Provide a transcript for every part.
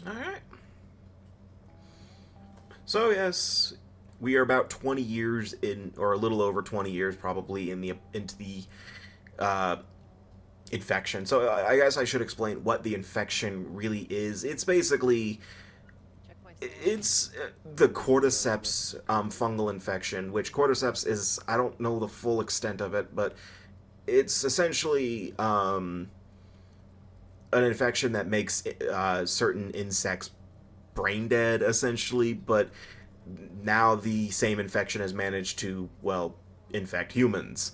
Alright. So, yes, we are about 20 years in, or a little over 20 years probably, into the uh, infection. So, I guess I should explain what the infection really is. It's basically it's the cordyceps fungal infection, which cordyceps is, I don't know the full extent of it, but it's essentially an infection that makes certain insects brain dead, essentially, but now the same infection has managed to, well, infect humans.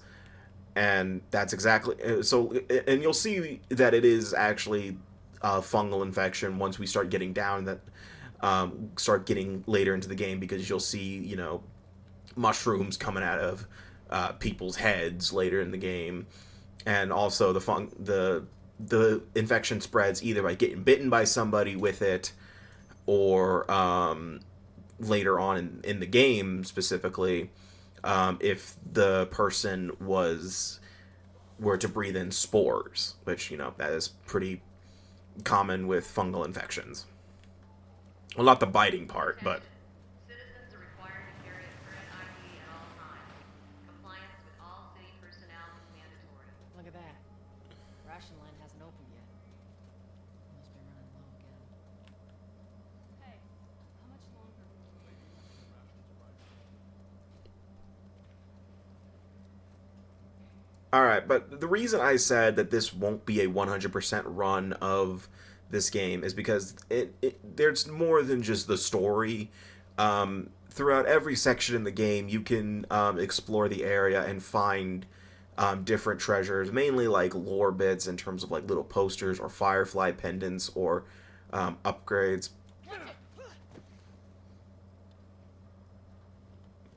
And that's exactly so. And you'll see that it is actually a fungal infection once we start getting down that start getting later into the game, because you'll see, mushrooms coming out of people's heads later in the game, and also the infection spreads either by getting bitten by somebody with it, or later on in the game specifically, if the person were to breathe in spores, which that is pretty common with fungal infections. Well, not the biting part, but Attention. Citizens are required to carry a current ID at all times. Compliance with all city personnel is mandatory. Look at that. Ration line hasn't opened yet. Must be running low again. Hey, how much longer? all right. But the reason I said that this won't be a 100% run of this game is because there's more than just the story. Throughout every section in the game, you can explore the area and find different treasures, mainly like lore bits in terms of like little posters or firefly pendants or upgrades.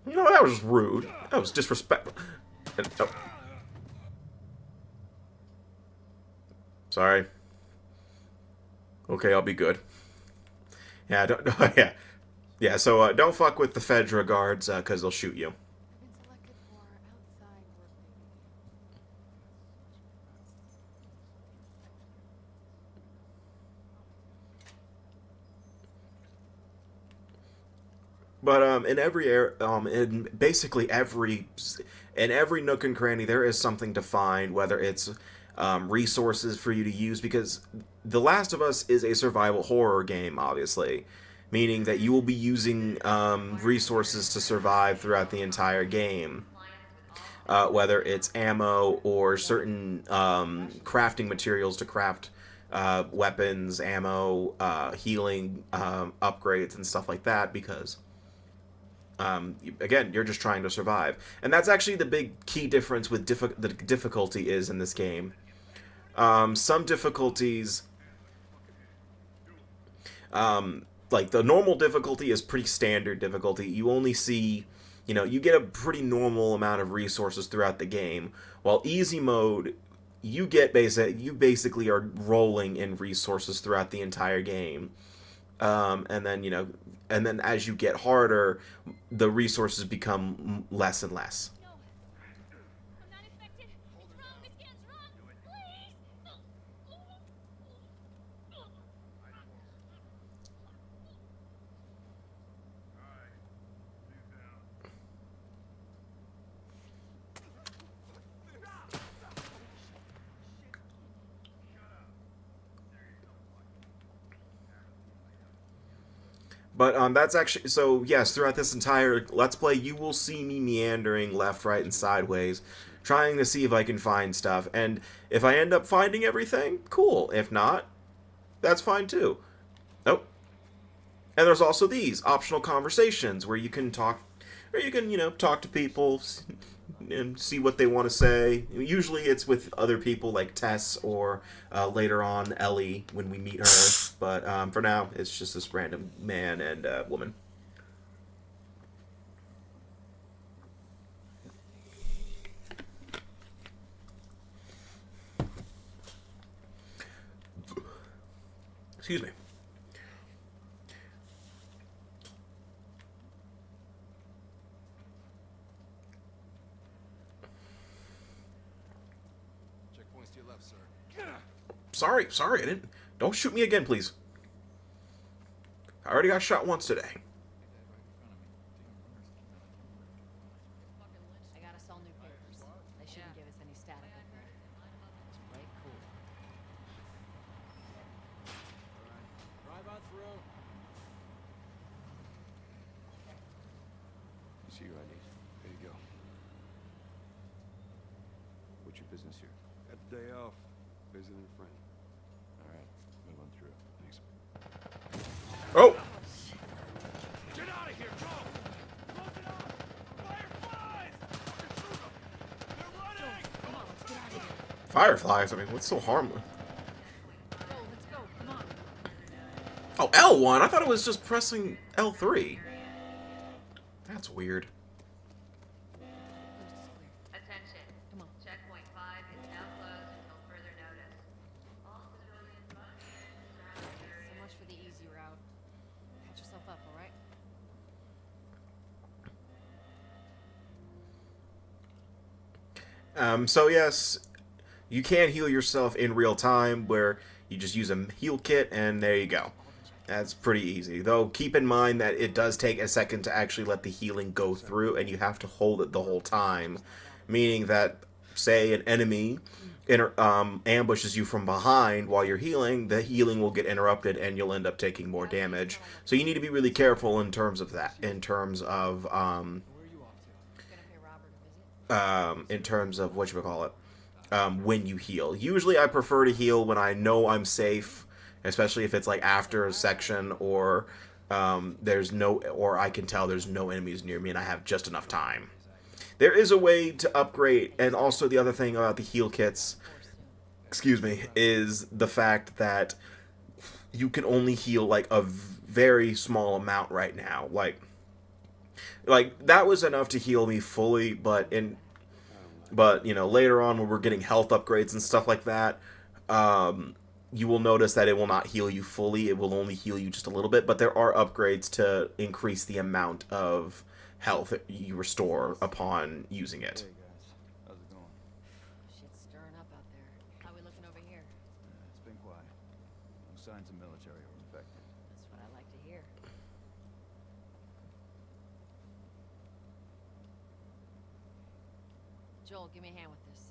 That was rude. That was disrespectful. Oh, sorry. Okay, I'll be good. Yeah, don't. Yeah, yeah. So don't fuck with the Fedra guards because they'll shoot you. I've been selected for outside work baby. But in basically every nook and cranny, there is something to find. Whether it's resources for you to use, because The Last of Us is a survival horror game, obviously, meaning that you will be using resources to survive throughout the entire game. Compliance with all city Whether personnel it's is ammo mandatory. or certain crafting materials to craft weapons, ammo, healing upgrades, and stuff like that, because again, you're just trying to survive, and that's actually the big key difference with the difficulty is in this game. Some difficulties, like the normal difficulty, is pretty standard difficulty. You only see, you get a pretty normal amount of resources throughout the game. While easy mode, you basically are rolling in resources throughout the entire game. And then and then as you get harder, the resources become less and less. No, I'm not infected. It's wrong. This can't run. Please. But that's actually, so yes. Throughout this entire let's play, you will see me meandering left, right, and sideways, trying to see if I can find stuff. And if I end up finding everything, cool. If not, that's fine too. Oh, and there's also these optional conversations where you can talk, or you can talk to people and see what they want to say. Usually it's with other people like Tess, or later on Ellie when we meet her. But for now, it's just this random man and woman. Excuse me. Checkpoints to your left, sir. Sorry, I didn't. Don't shoot me again, please. I already got shot once today. I got us all new papers. They shouldn't give us any static up there. It's way cool. Drive on through. You see your IDs. There you go. What's your business here? Got the day off. Visiting a friend. All right, move on through. Thanks. Oh! Get out of here, Joe! Close it up! Fireflies! Shoot them! They're running! Come on, let's get out of here. Fireflies? I mean, what's so harmless? Go, let's go. Come on. Oh, L1? I thought it was just pressing L3. That's weird. Coast is clear. Attention. Come on. Checkpoint 5 is now closed until further notice. All civilians must leave the surrounding So area. much for the easy route. Catch yourself up, all right? So yes, you can heal yourself in real time, where you just use a heal kit, and there you go. That's pretty easy. Though, keep in mind that it does take a second to actually let the healing go through, and you have to hold it the whole time. Meaning that, say, an enemy ambushes you from behind while you're healing, the healing will get interrupted, and you'll end up taking more damage. So you need to be really careful in terms of that. In terms of, Where are you off to? Gonna pay Robert a visit? in terms of whatchamacallit, when you heal. Usually I prefer to heal when I know I'm safe, especially if it's like after a section, or or I can tell there's no enemies near me and I have just enough time. There is a way to upgrade, and also the other thing about the heal kits, excuse me, is the fact that you can only heal like a very small amount right now. Like that was enough to heal me fully, but you know, later on when we're getting health upgrades and stuff like that, you will notice that it will not heal you fully. It will only heal you just a little bit, but there are upgrades to increase the amount of health you restore upon using it. Hey guys, how's it going? Shit's stirring up out there. How we looking over here? It's been quiet. No signs of military or infected. That's what I like to hear. Joel, give me a hand with this.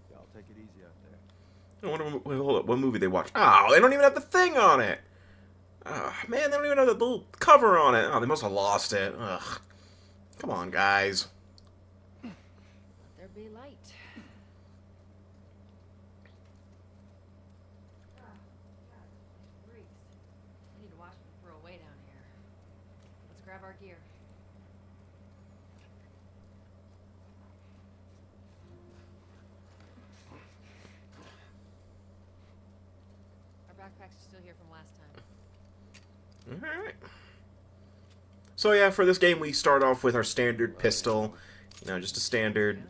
Yeah, I'll take it easy out there. Wait, hold up. What movie they watch? Oh, they don't even have the thing on it. Oh, man, they don't even have the little cover on it. Oh, they must have lost it. Ugh. Come on, guys. Let there be light. Freaks. I need to watch me throw away down here. Let's grab our gear. Our backpacks are still here from last time. Alright. So yeah, for this game we start off with our standard pistol. You know, just a standard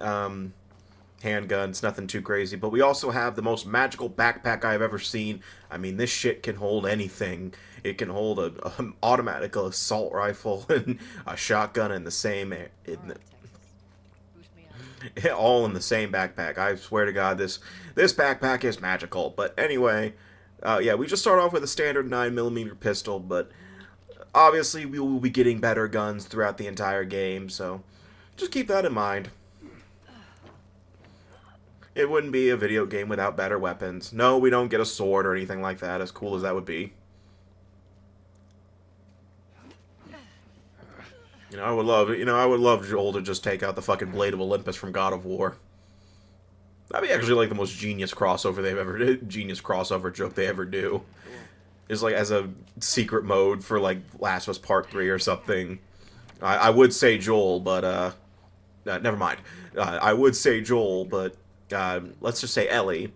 handgun. It's nothing too crazy. But we also have the most magical backpack I've ever seen. I mean, this shit can hold anything. It can hold a automatic assault rifle and a shotgun in the same... Alright, Texas. Boost me up. all in the same backpack. I swear to God, this backpack is magical. But anyway, yeah, we just start off with a standard 9mm pistol, but obviously we will be getting better guns throughout the entire game, so just keep that in mind. It wouldn't be a video game without better weapons. No, we don't get a sword or anything like that, as cool as that would be. You know, I would love Joel to just take out the fucking Blade of Olympus from God of War. That'd be actually like the most genius crossover joke they ever do. Is like as a secret mode for like Last of Us Part 3 or something. I would say Joel, but never mind. I would say Joel, but let's just say Ellie.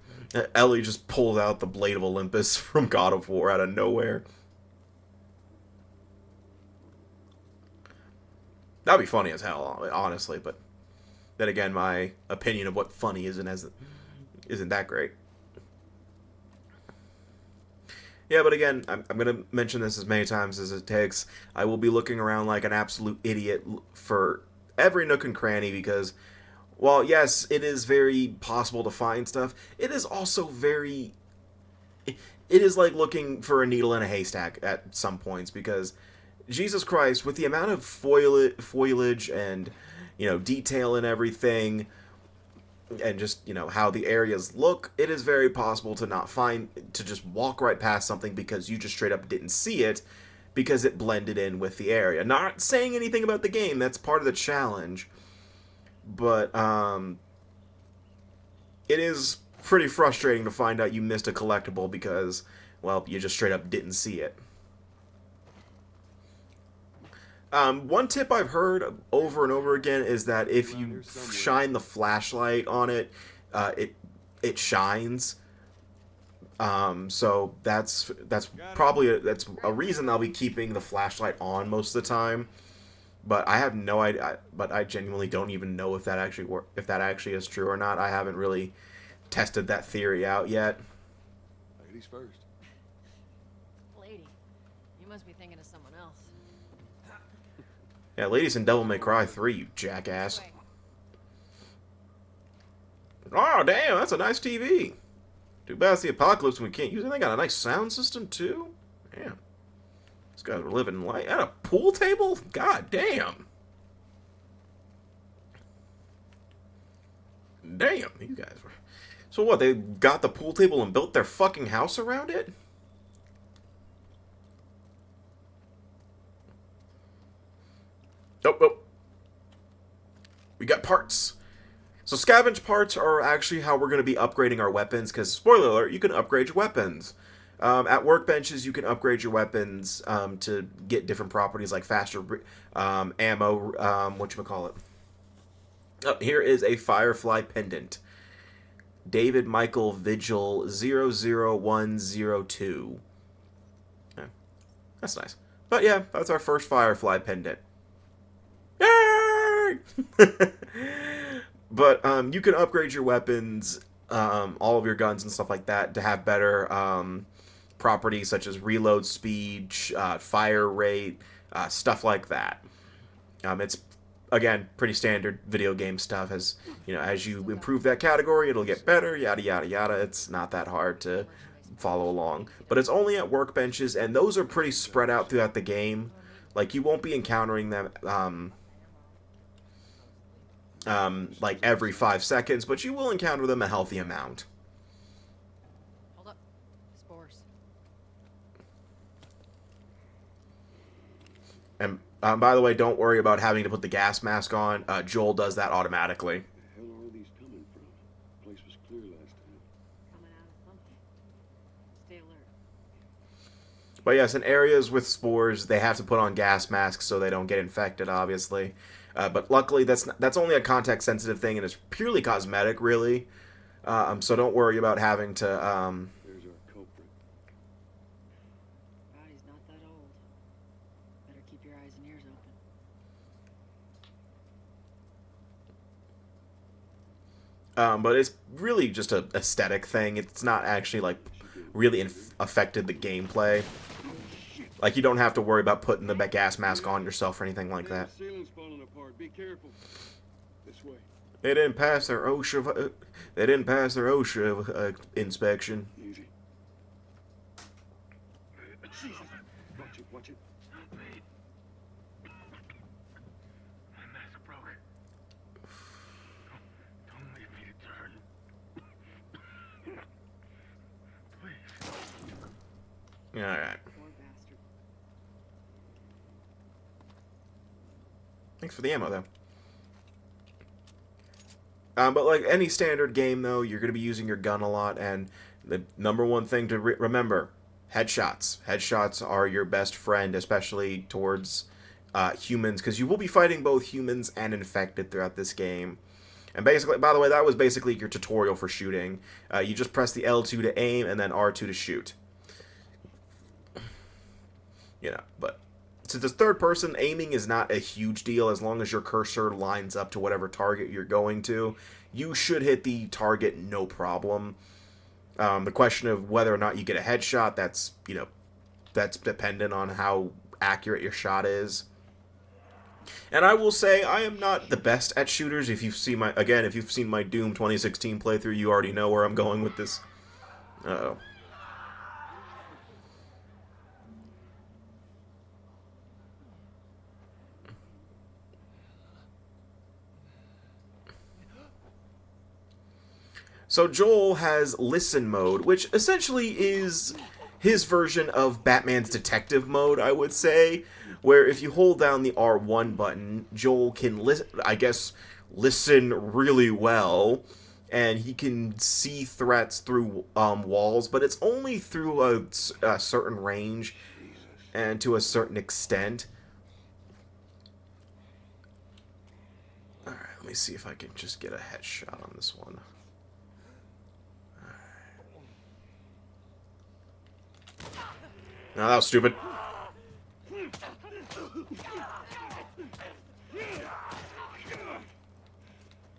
Ellie just pulled out the Blade of Olympus from God of War out of nowhere. That'd be funny as hell, honestly, but then again, my opinion of what funny isn't that great. Yeah, but again, I'm going to mention this as many times as it takes. I will be looking around like an absolute idiot for every nook and cranny because, while yes, it is very possible to find stuff, it is also very... It is like looking for a needle in a haystack at some points because, Jesus Christ, with the amount of foliage and, detail and everything, and just, how the areas look, it is very possible to just walk right past something because you just straight up didn't see it because it blended in with the area. Not saying anything about the game, that's part of the challenge. But, it is pretty frustrating to find out you missed a collectible because, well, you just straight up didn't see it. One tip I've heard over and over again is that if you shine the flashlight on it, it shines. So that's probably that's a reason I'll be keeping the flashlight on most of the time. But I have no idea. But I genuinely don't even know if that actually is true or not. I haven't really tested that theory out yet. Ladies first. Lady, you must be thinking of someone else. Yeah, ladies in Devil May Cry 3, you jackass. Oh, damn, that's a nice TV. Too bad it's the apocalypse and we can't use it. They got a nice sound system, too. Damn. These guys are living life. And a pool table? God damn. Damn, you guys were... So what, they got the pool table and built their fucking house around it? Oh. We got parts. So scavenge parts are actually how we're going to be upgrading our weapons, because, spoiler alert, you can upgrade your weapons. At workbenches, you can upgrade your weapons to get different properties like faster ammo, whatchamacallit. Oh, here is a Firefly pendant. David Michael Vigil 00102. Yeah, that's nice. But yeah, that's our first Firefly pendant. Yay! But you can upgrade your weapons, all of your guns and stuff like that to have better properties such as reload speed, fire rate, stuff like that. It's, again, pretty standard video game stuff. As you improve that category, it'll get better, yada, yada, yada. It's not that hard to follow along. But it's only at workbenches, and those are pretty spread out throughout the game. Like, you won't be encountering them like every 5 seconds, but you will encounter them a healthy amount. Hold up. Spores. And by the way, don't worry about having to put the gas mask on. Joel does that automatically. Where the hell are these coming from? The place was clear last time. Coming out of something. Stay alert. But yes, in areas with spores, they have to put on gas masks so they don't get infected, obviously. But luckily, that's only a context-sensitive thing, and it's purely cosmetic, really. So don't worry about having to... There's our culprit. Body's not that old. Better keep your eyes and ears open. But it's really just a aesthetic thing. It's not actually, like, really affected the gameplay. Like, you don't have to worry about putting the gas mask on yourself or anything like that. The ceiling's falling apart. Be careful. This way. They didn't pass their OSHA. Inspection. Easy. Jesus. Watch it. Wait. My mask broke. Don't leave me to turn. Please. Alright. Poor bastard. Thanks for the ammo, though. But like any standard game, though, you're going to be using your gun a lot, and the number one thing to remember, headshots. Headshots are your best friend, especially towards humans, because you will be fighting both humans and infected throughout this game. And basically, by the way, that was basically your tutorial for shooting. You just press the L2 to aim, and then R2 to shoot. But since it's third person, aiming is not a huge deal as long as your cursor lines up to whatever target you're going to. You should hit the target no problem. The question of whether or not you get a headshot, that's dependent on how accurate your shot is. And I will say, I am not the best at shooters. If you've seen my Doom 2016 playthrough, you already know where I'm going with this. Uh-oh. So Joel has listen mode, which essentially is his version of Batman's detective mode, I would say, where if you hold down the R1 button, Joel can listen really well, and he can see threats through walls, but it's only through a certain range and to a certain extent. Alright, let me see if I can just get a headshot on this one. No, that was stupid.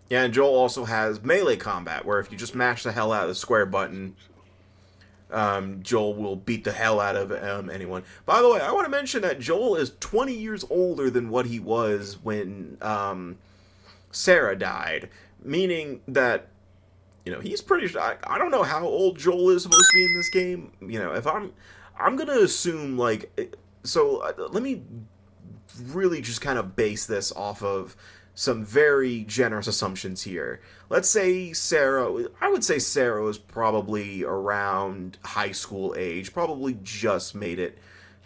Yeah, and Joel also has melee combat, where if you just mash the hell out of the square button, Joel will beat the hell out of anyone. By the way, I want to mention that Joel is 20 years older than what he was when Sarah died, meaning that, you know, he's pretty. I don't know how old Joel is supposed to be in this game. You know, if I'm gonna assume like, so let me really just kind of base this off of some very generous assumptions here. Let's say I would say Sarah was probably around high school age, probably just made it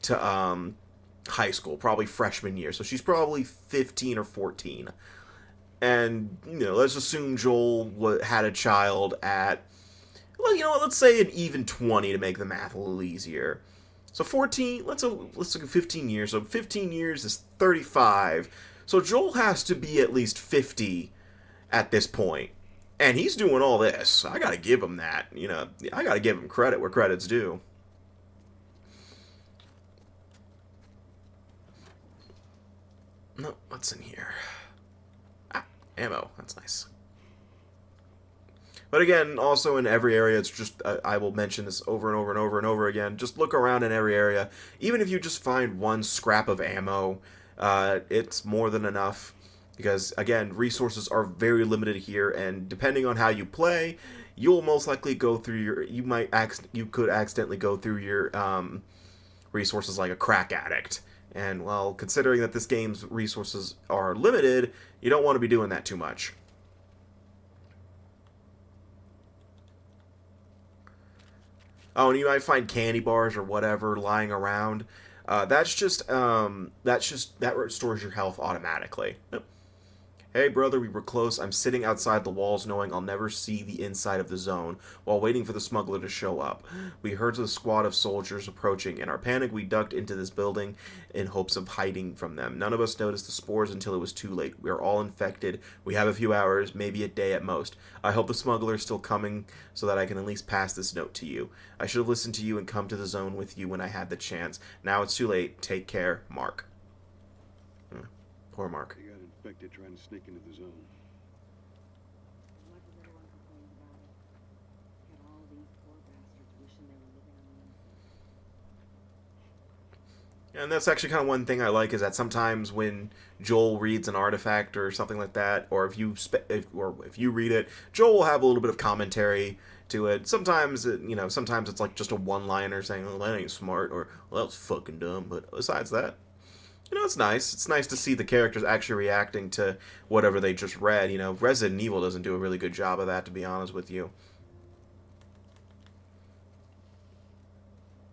to high school, probably freshman year. So she's probably 15 or 14. And, you know, let's assume Joel had a child at, well, you know what, let's say an even 20 to make the math a little easier. So 14, let's look at 15 years. So 15 years is 35. So Joel has to be at least 50 at this point. And he's doing all this. I gotta give him that. You know, I gotta give him credit where credit's due. No, what's in here? Ah, ammo. That's nice. But again, also in every area, it's just, I will mention this over and over and over and over again, just look around in every area. Even if you just find one scrap of ammo, it's more than enough. Because, again, resources are very limited here, and depending on how you play, you'll most likely go through you could accidentally go through your resources like a crack addict. And, well, considering that this game's resources are limited, you don't want to be doing that too much. Oh, and you might find candy bars or whatever lying around. That restores your health automatically. Yep. Hey, brother, we were close. I'm sitting outside the walls knowing I'll never see the inside of the zone while waiting for the smuggler to show up. We heard the squad of soldiers approaching. In our panic, we ducked into this building in hopes of hiding from them. None of us noticed the spores until it was too late. We are all infected. We have a few hours, maybe a day at most. I hope the smuggler is still coming so that I can at least pass this note to you. I should have listened to you and come to the zone with you when I had the chance. Now it's too late. Take care, Mark. Poor Mark. Infected trying to sneak into the zone. Much as everyone complains about it, got all these poor bastards wishing they were living on the inside. And that's actually kind of one thing I like, is that sometimes when Joel reads an artifact or something like that, or if you read it, Joel will have a little bit of commentary to it. Sometimes sometimes it's like just a one-liner saying, "Oh, that ain't smart," or "Well, that's fucking dumb." But besides that, you know, it's nice. It's nice to see the characters actually reacting to whatever they just read. You know, Resident Evil doesn't do a really good job of that, to be honest with you.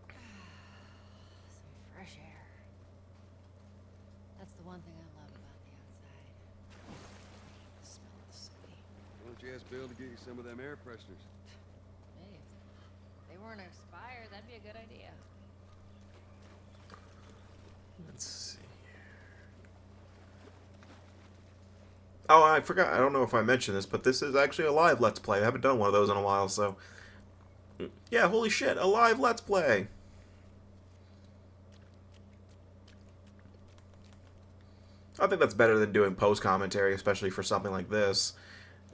Some fresh air. That's the one thing I love about the outside. The smell of the city. Why don't you ask Bill to get you some of them air fresheners? Hey, if they weren't expired, that'd be a good idea. Let's see. Oh, I forgot. I don't know if I mentioned this, but this is actually a live Let's Play. I haven't done one of those in a while, so... Yeah, holy shit, a live Let's Play! I think that's better than doing post-commentary, especially for something like this.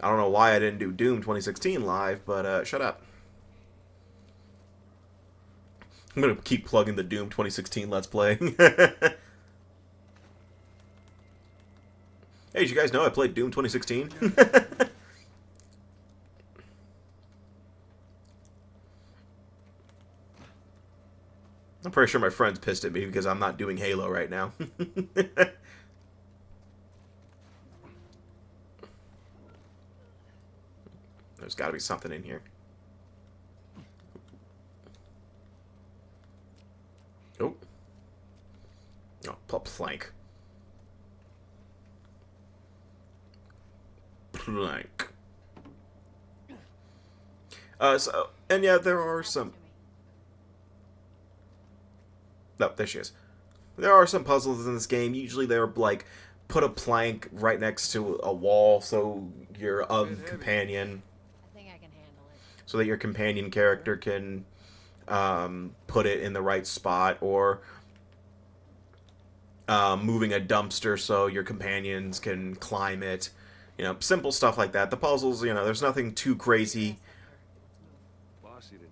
I don't know why I didn't do Doom 2016 live, but shut up. I'm gonna keep plugging the Doom 2016 Let's Play. Hey, did you guys know I played Doom 2016? I'm pretty sure my friend's pissed at me because I'm not doing Halo right now. There's got to be something in here. Oh. Oh, plank. Plank. And yeah, there are some... No, there she is. There are some puzzles in this game. Usually they're like, put a plank right next to a wall so your companion... I think I can handle it. So that your companion character can put it in the right spot, or moving a dumpster so your companions can climb it. You know, simple stuff like that. The puzzles, you know, there's nothing too crazy. Bossy today.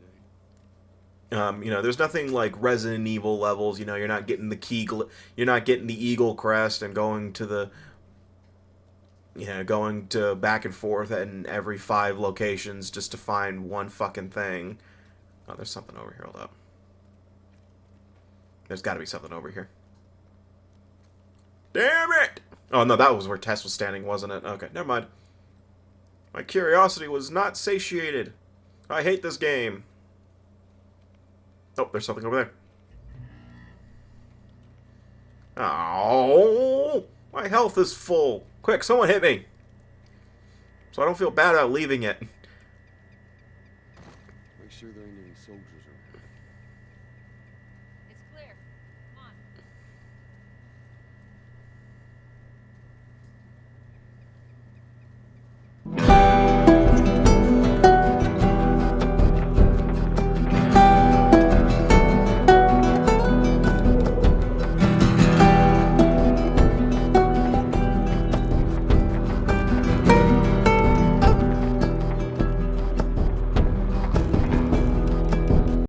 You know, there's nothing like Resident Evil levels. You know, you're not getting the you're not getting the eagle crest and going to the, you know, going to back and forth in every 5 locations just to find one fucking thing. Oh, there's something over here. Hold up. There's got to be something over here. Damn it! Oh, no, that was where Tess was standing, wasn't it? Okay, never mind. My curiosity was not satiated. I hate this game. Oh, there's something over there. Oh, my health is full. Quick, someone hit me. So I don't feel bad about leaving it. Make sure they're in